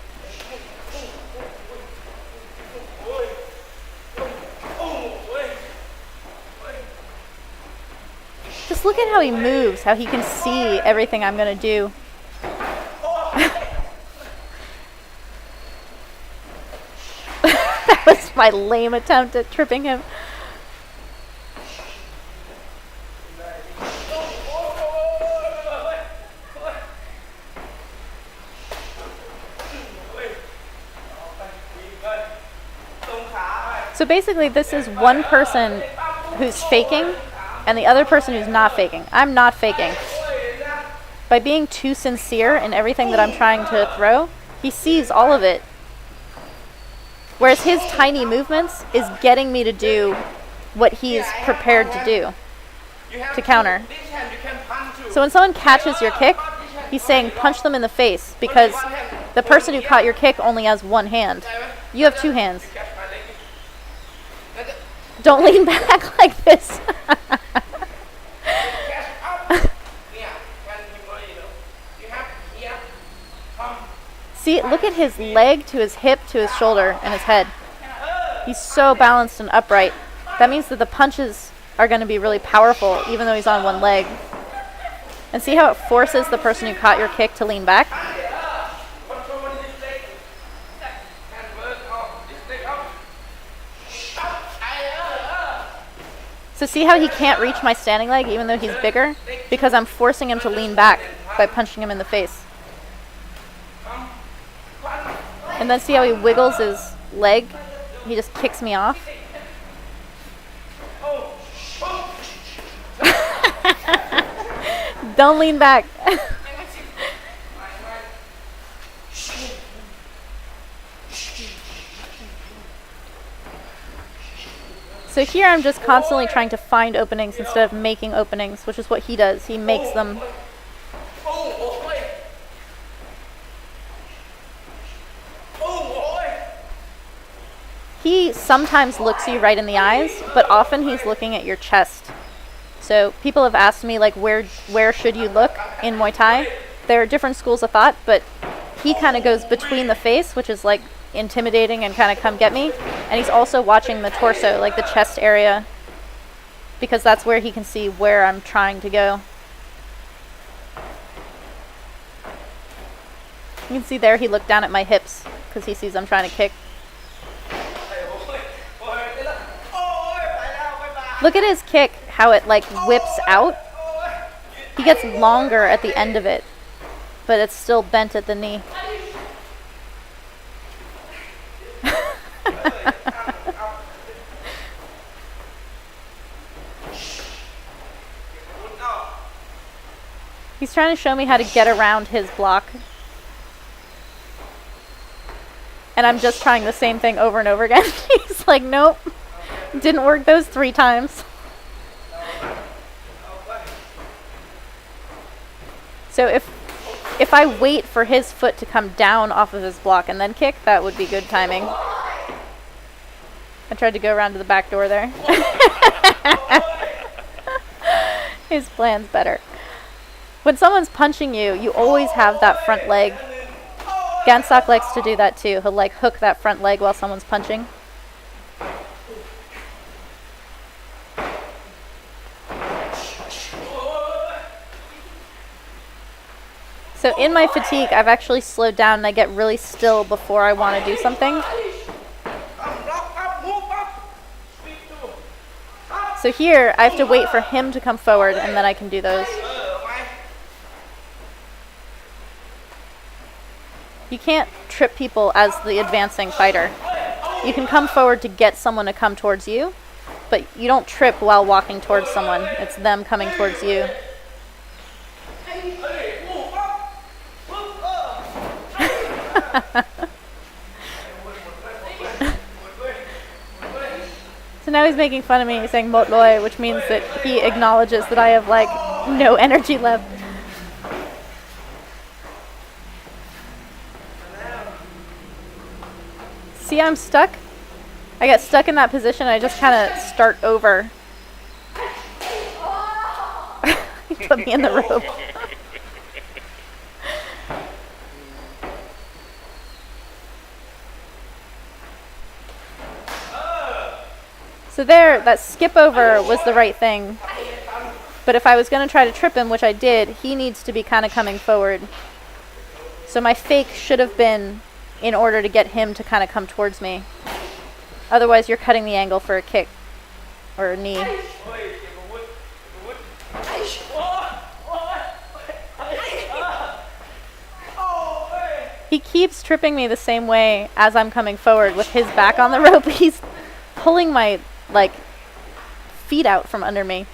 Just look at how he moves, how he can see everything I'm going to do. That was my lame attempt at tripping him. So basically this is one person who's faking and the other person who's not faking. I'm not faking. By being too sincere in everything that I'm trying to throw, he sees all of it. Whereas his tiny movements is getting me to do what he's prepared to do, to counter. So when someone catches your kick, he's saying punch them in the face because the person who caught your kick only has one hand. You have two hands. Don't lean back like this. See, look at his leg to his hip to his shoulder and his head. He's so balanced and upright. That means that the punches are going to be really powerful even though he's on one leg. And see how it forces the person who caught your kick to lean back? So see how he can't reach my standing leg even though he's bigger? Because I'm forcing him to lean back by punching him in the face. And then see how he wiggles his leg? He just kicks me off. Don't lean back. So here I'm just constantly trying to find openings instead of making openings, which is what he does. He makes them. He sometimes looks you right in the eyes, but often he's looking at your chest. So people have asked me, like, where should you look in Muay Thai? There are different schools of thought, but he kind of goes between the face, which is like intimidating and kind of come get me, and he's also watching the torso, like the chest area, because that's where he can see where I'm trying to go. You can see there he looked down at my hips because he sees I'm trying to kick. Look at his kick, how it like whips out. He gets longer at the end of it, but it's still bent at the knee. He's trying to show me how to get around his block. And I'm just trying the same thing over and over again. He's like, nope. Didn't work those 3 times. So if I wait for his foot to come down off of his block and then kick, that would be good timing. I tried to go around to the back door there. His plan's better. When someone's punching you, you always have that front leg. Gansak likes to do that too. He'll like hook that front leg while someone's punching. So in my fatigue, I've actually slowed down and I get really still before I want to do something. So here, I have to wait for him to come forward and then I can do those. You can't trip people as the advancing fighter. You can come forward to get someone to come towards you, but you don't trip while walking towards someone. It's them coming towards you. So now he's making fun of me, saying "mot loy," which means that he acknowledges that I have like no energy left. See, I'm stuck. I get stuck in that position. I just kind of start over. He put me in the rope. So there, that skip over was the right thing. But if I was going to try to trip him, which I did, he needs to be kind of coming forward. So my fake should have been in order to get him to kind of come towards me. Otherwise, you're cutting the angle for a kick or a knee. He keeps tripping me the same way as I'm coming forward with his back on the rope. He's pulling my like feet out from under me.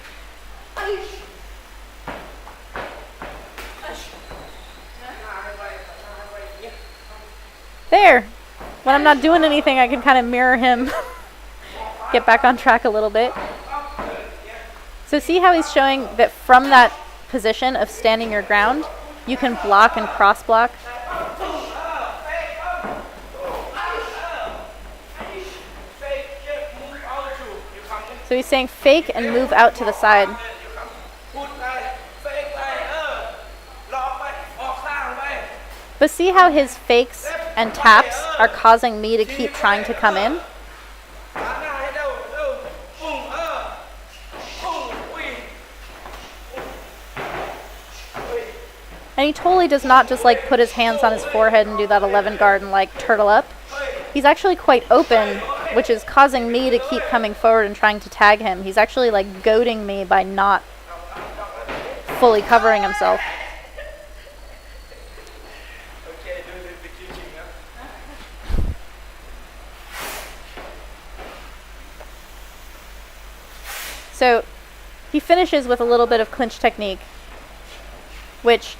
There. When I'm not doing anything, I can kind of mirror him. Get back on track a little bit. So see how he's showing that from that position of standing your ground, you can block and cross block. So he's saying fake and move out to the side. But see how his fakes and taps are causing me to keep trying to come in? And he totally does not just like put his hands on his forehead and do that 11 guard and like turtle up. He's actually quite open, which is causing me to keep coming forward and trying to tag him. He's actually like goading me by not fully covering himself. So He finishes with a little bit of clinch technique, which,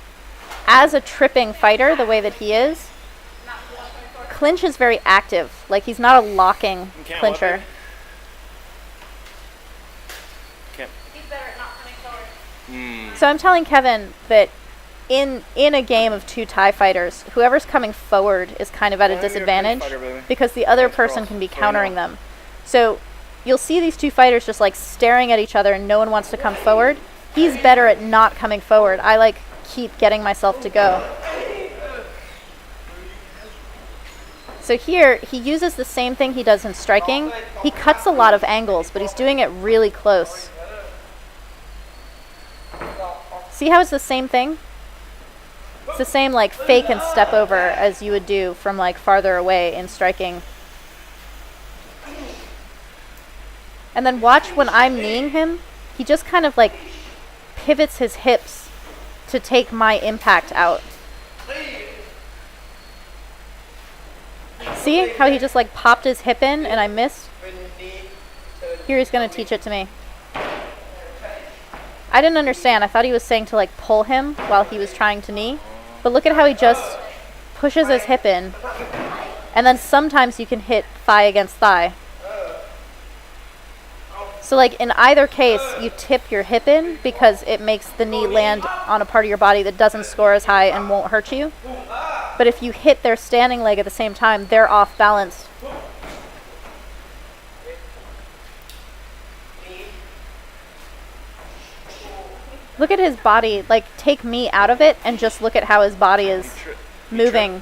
as a tripping fighter, the way that he is, clinch is very active. Like, he's not a locking clincher. He's better at not coming forward. So I'm telling Kevin that in a game of two Thai fighters, whoever's coming forward is kind of at a disadvantage because the other person can be countering them. So you'll see these two fighters just like staring at each other and no one wants to come forward. He's better at not coming forward. I like keep getting myself to go. So here, he uses the same thing he does in striking. He cuts a lot of angles, but he's doing it really close. See how it's the same thing? It's the same like fake and step over as you would do from like farther away in striking. And then watch when I'm kneeing him, he just kind of like pivots his hips to take my impact out. See how he just like popped his hip in and I missed? Here he's going to teach it to me. I didn't understand. I thought he was saying to like pull him while he was trying to knee. But look at how he just pushes his hip in. And then sometimes you can hit thigh against thigh. So like in either case, you tip your hip in because it makes the knee land on a part of your body that doesn't score as high and won't hurt you. But if you hit their standing leg at the same time, they're off balance. Look at his body, like take me out of it and just look at how his body is moving.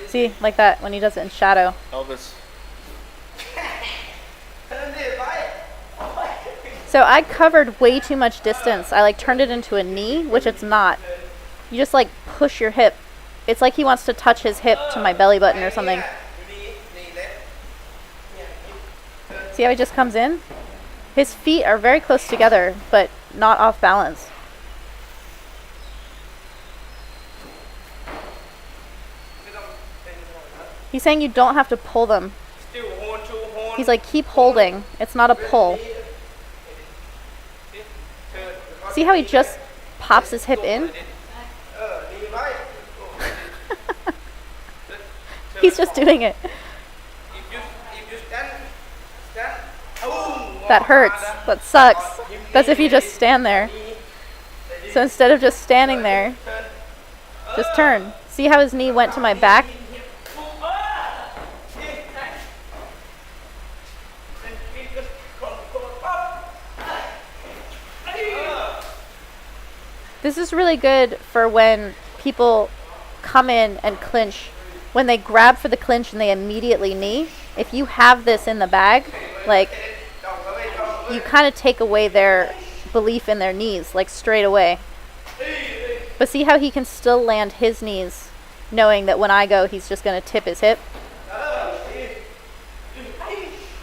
See, like that when he does it in shadow. Elvis. So I covered way too much distance. I like turned it into a knee, which it's not. You just like push your hip. It's like he wants to touch his hip to my belly button or something. See how he just comes in? His feet are very close together, but not off balance. He's saying you don't have to pull them. He's like, keep holding. It's not a pull. See how he just pops his hip in? He's just doing it. That hurts. That sucks. That's if you just stand there. So instead of just standing there, just turn. See how his knee went to my back? This is really good for when people come in and clinch. When they grab for the clinch and they immediately knee, if you have this in the bag, like, you kind of take away their belief in their knees, like straight away. But see how he can still land his knees, knowing that when I go, he's just going to tip his hip?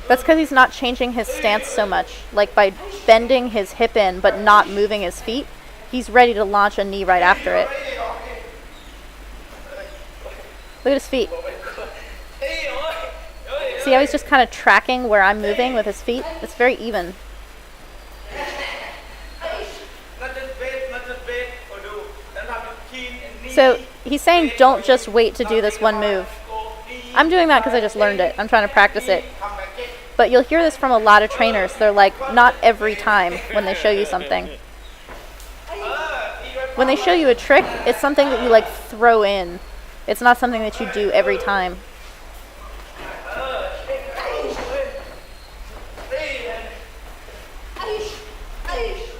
That's because he's not changing his stance so much. Like by bending his hip in but not moving his feet, he's ready to launch a knee right after it. Look at his feet. See how he's just kind of tracking where I'm moving with his feet? It's very even. So he's saying don't just wait to do this one move. I'm doing that because I just learned it. I'm trying to practice it. But you'll hear this from a lot of trainers. They're like, not every time when they show you something. When they show you a trick, it's something that you like throw in. It's not something that you do every time.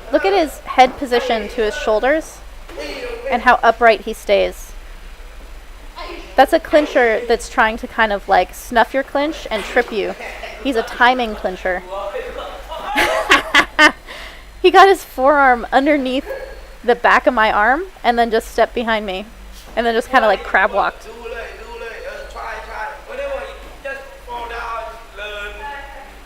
Look at his head position to his shoulders and how upright he stays. That's a clincher that's trying to kind of like snuff your clinch and trip you. He's a timing clincher. He got his forearm underneath the back of my arm and then just stepped behind me and then just kind of like crab walked.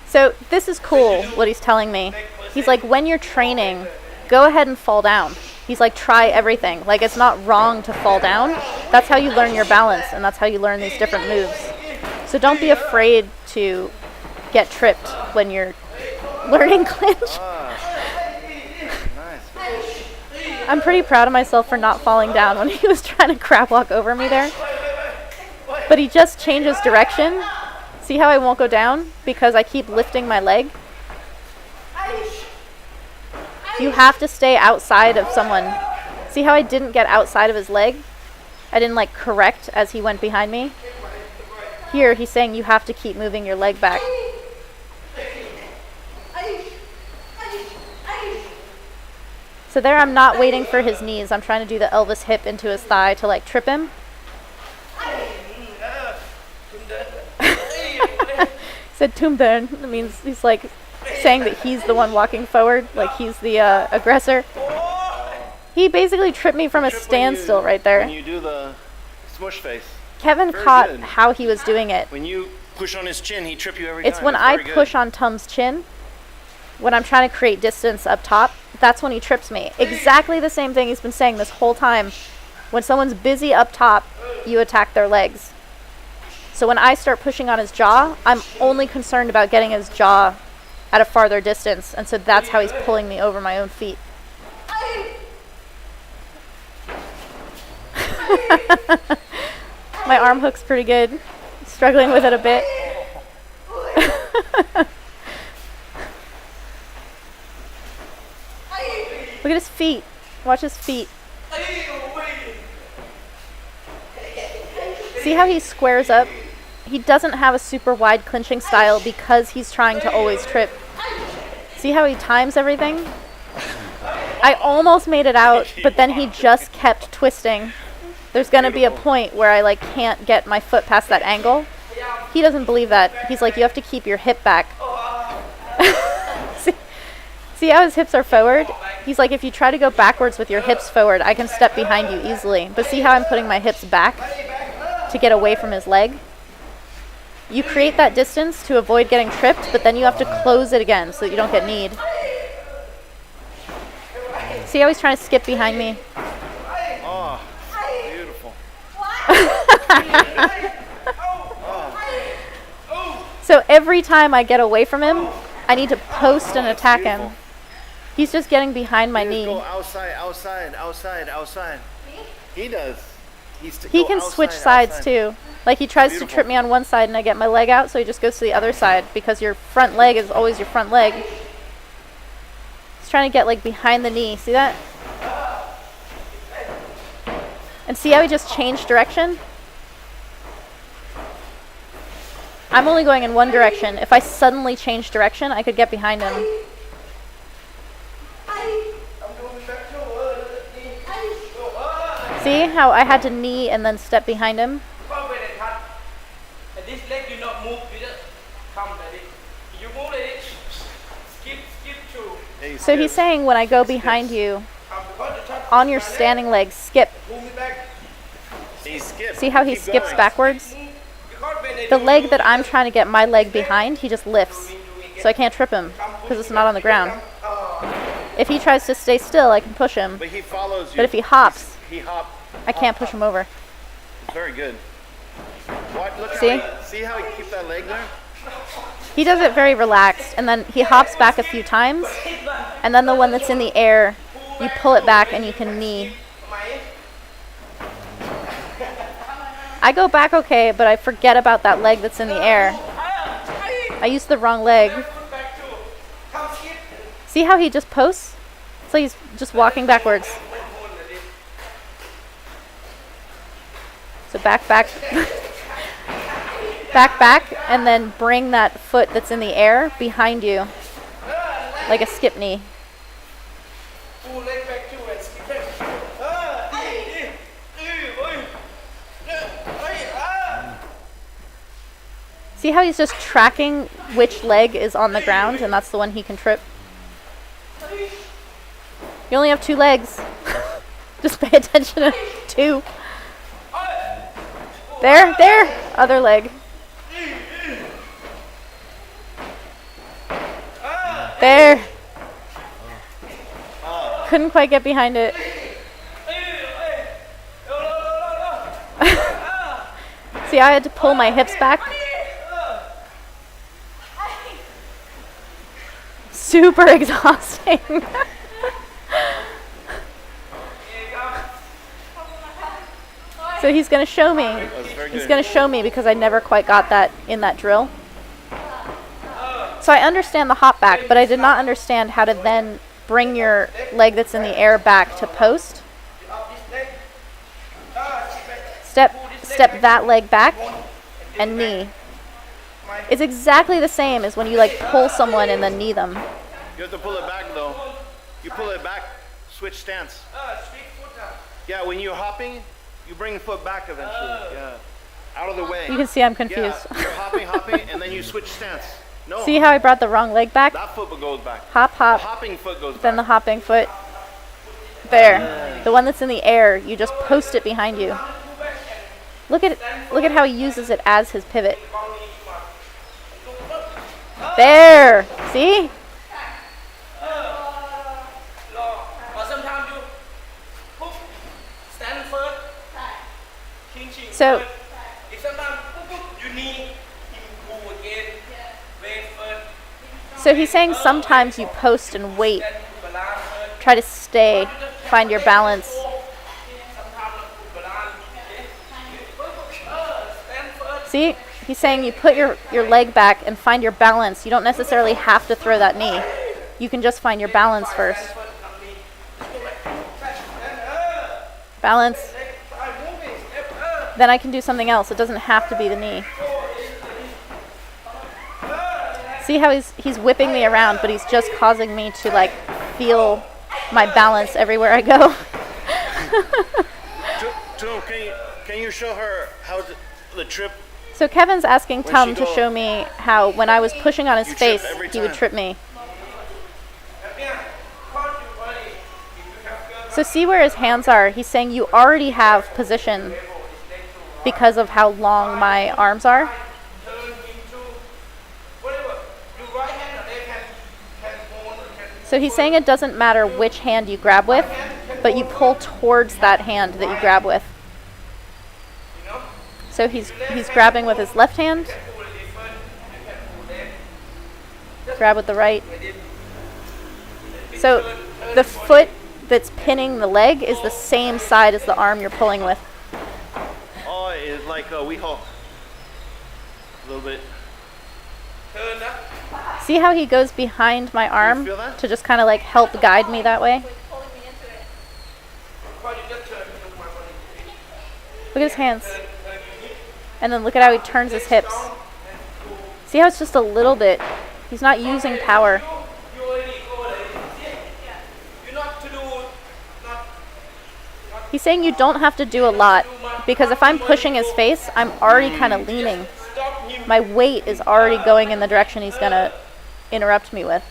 So this is cool what he's telling me. He's like, when you're training, go ahead and fall down. He's like, try everything. Like, it's not wrong to fall down. That's how you learn your balance, and that's how you learn these different moves. So don't be afraid to get tripped when you're learning clinch. Nice. I'm pretty proud of myself for not falling down when he was trying to crab walk over me there. But he just changes direction. See how I won't go down? Because I keep lifting my leg. You have to stay outside of someone. See how I didn't get outside of his leg? I didn't like correct as he went behind me. Here he's saying you have to keep moving your leg back. So there I'm not waiting for his knees. I'm trying to do the Elvis hip into his thigh to like trip him. Said tumdern. That means he's like saying that he's the one walking forward, like he's the aggressor. He basically tripped me from a standstill right there. When you do the smush face. Kevin caught how he was doing it. When you push on his chin, he trip you every It's time. when I push on Tum's chin, when I'm trying to create distance up top, that's when he trips me. Exactly the same thing he's been saying this whole time. When someone's busy up top, you attack their legs. So when I start pushing on his jaw, I'm only concerned about getting his jaw at a farther distance. And so that's how he's pulling me over my own feet. My arm hook's pretty good. Struggling with it a bit. Look at his feet. Watch his feet. See how he squares up? He doesn't have a super wide clinching style because he's trying to always trip. See how he times everything? I almost made it out, but then he just kept twisting. There's going to be a point where I like can't get my foot past that angle. He doesn't believe that. He's like, you have to keep your hip back. See how his hips are forward? He's like, if you try to go backwards with your hips forward, I can step behind you easily. But see how I'm putting my hips back to get away from his leg? You create that distance to avoid getting tripped, but then you have to close it again so that you don't get kneed. See how he's trying to skip behind me? Oh, beautiful. So every time I get away from him, I need to post and attack him. He's just getting behind my knee. Go outside. He does. He can switch sides too. Like he tries to trip me on one side and I get my leg out, so he just goes to the other side because your front leg is always your front leg. He's trying to get like behind the knee. See that? And see how he just changed direction? I'm only going in one direction. If I suddenly change direction, I could get behind him. See how I had to knee and then step behind him? This leg you not move, you just come like this. You move like this, skip through. So he's saying when I go behind you, on your standing leg, skip. See how he skips backwards? The leg that I'm trying to get my leg behind, he just lifts. So I can't trip him because it's not on the ground. If he tries to stay still, I can push him. But he follows you. But if he hops, I I can't push him over. Very good. Look See? See how he keeps that leg there? He does it very relaxed, and then he hops back a few times, and then the one that's in the air, you pull it back and you can knee. I go back okay, but I forget about that leg that's in the air. I used the wrong leg. See how he just posts? It's like he's just walking backwards. So back, back, and then bring that foot that's in the air behind you, like a skip knee. See how he's just tracking which leg is on the ground, and that's the one he can trip? You only have two legs. Just pay attention to two. There, other leg. There. Couldn't quite get behind it. See, I had to pull my hips back. super exhausting. So he's going to show me. He's going to show me because I never quite got that in that drill. So I understand the hop back, but I did not understand how to then bring your leg that's in the air back to post. Step that leg back and knee. It's exactly the same as when you like pull someone and then knee them. You have to pull it back though. You pull it back, switch stance. Yeah, when you're hopping, you bring the foot back eventually. Yeah, out of the way. You can see I'm confused. Yeah, you're hopping, and then you switch stance. No. See how I brought the wrong leg back? That foot goes back. Hop, hop. The hopping foot goes back. Then the hopping foot. There. The one that's in the air, you just post it behind you. Look at how he uses it as his pivot. There. See? So he's saying sometimes you post and wait. Try to stay, find your balance. See? He's saying you put your leg back and find your balance. You don't necessarily have to throw that knee. You can just find your balance first. Balance. Then I can do something else. It doesn't have to be the knee. See how he's whipping me around, but he's just causing me to like feel my balance everywhere I go. Can you show her how the trip? So Kevin's asking Tom to show me how when I was pushing on his face, he would trip me. So see where his hands are. He's saying you already have position because of how long my arms are. So he's saying it doesn't matter which hand you grab with, but you pull towards that hand that you grab with. So he's grabbing with his left hand. Grab with the right. So the foot that's pinning the leg is the same side as the arm you're pulling with. Oh, it's like a wee hawk. A little bit. See how he goes behind my arm to just kind of like help guide me that way? Look at his hands. And then look at how he turns his hips. See how it's just a little bit. He's not using power. He's saying you don't have to do a lot because if I'm pushing his face, I'm already kind of leaning. My weight is already going in the direction he's going to interrupt me with.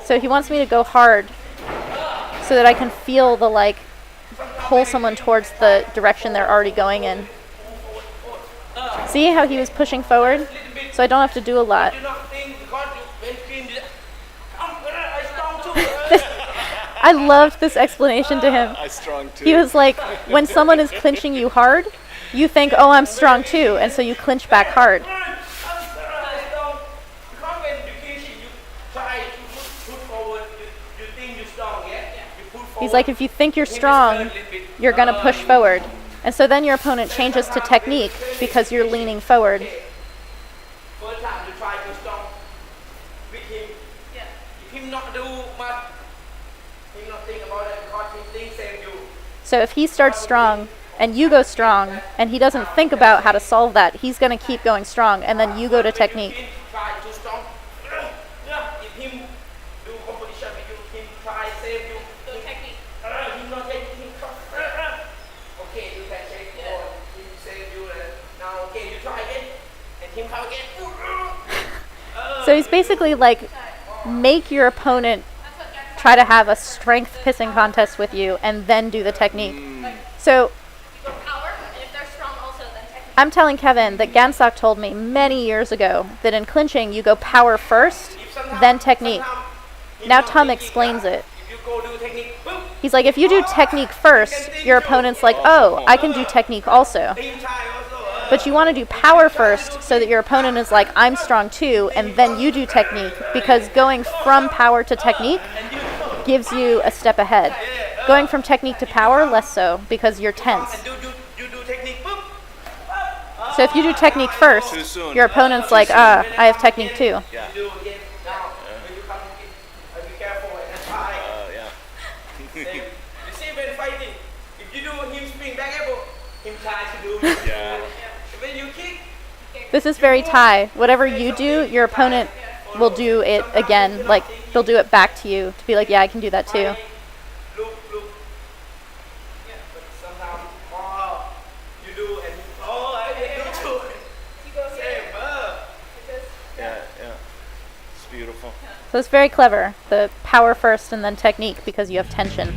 So he wants me to go hard so that I can feel the like pull someone towards the direction they're already going in. See how he was pushing forward? So I don't have to do a lot. I loved this explanation to him. He was like, when someone is clinching you hard, you think, oh, I'm strong too, and so you clinch back hard. He's like, if you think you're strong, you're going to push forward. And so then your opponent changes to technique because you're leaning forward. So if he starts strong and you go strong and he doesn't think about how to solve that, he's going to keep going strong and then you go to technique. So he's basically like, make your opponent try to have a strength pissing contest with you and then do the technique. So I'm telling Kevin that Gansak told me many years ago that in clinching you go power first, then technique. Now Tom explains it. He's like, if you do technique first, your opponent's like, oh, I can do technique also. But But you want to do power first so that your opponent is like, I'm strong too, and then you do technique, because going from power to technique gives you a step ahead. Going from technique to power, less so, because you're tense. And you do technique. Boom. So if you do technique first, Too soon. your opponent's like, I have technique too. Yeah. You do again. Now, when you come in, be careful and try. Yeah. You see when fighting, if you do him spring back elbow, him try to do. Yeah. When you kick, This is very Thai. Whatever you do, your opponent will do it again. Like, they'll do it back to you to be like, yeah, I can do that too. look. Yeah, but sometimes, you do and I do too. Same, Yeah. It's beautiful. So it's very clever. The power first and then technique, because you have tension.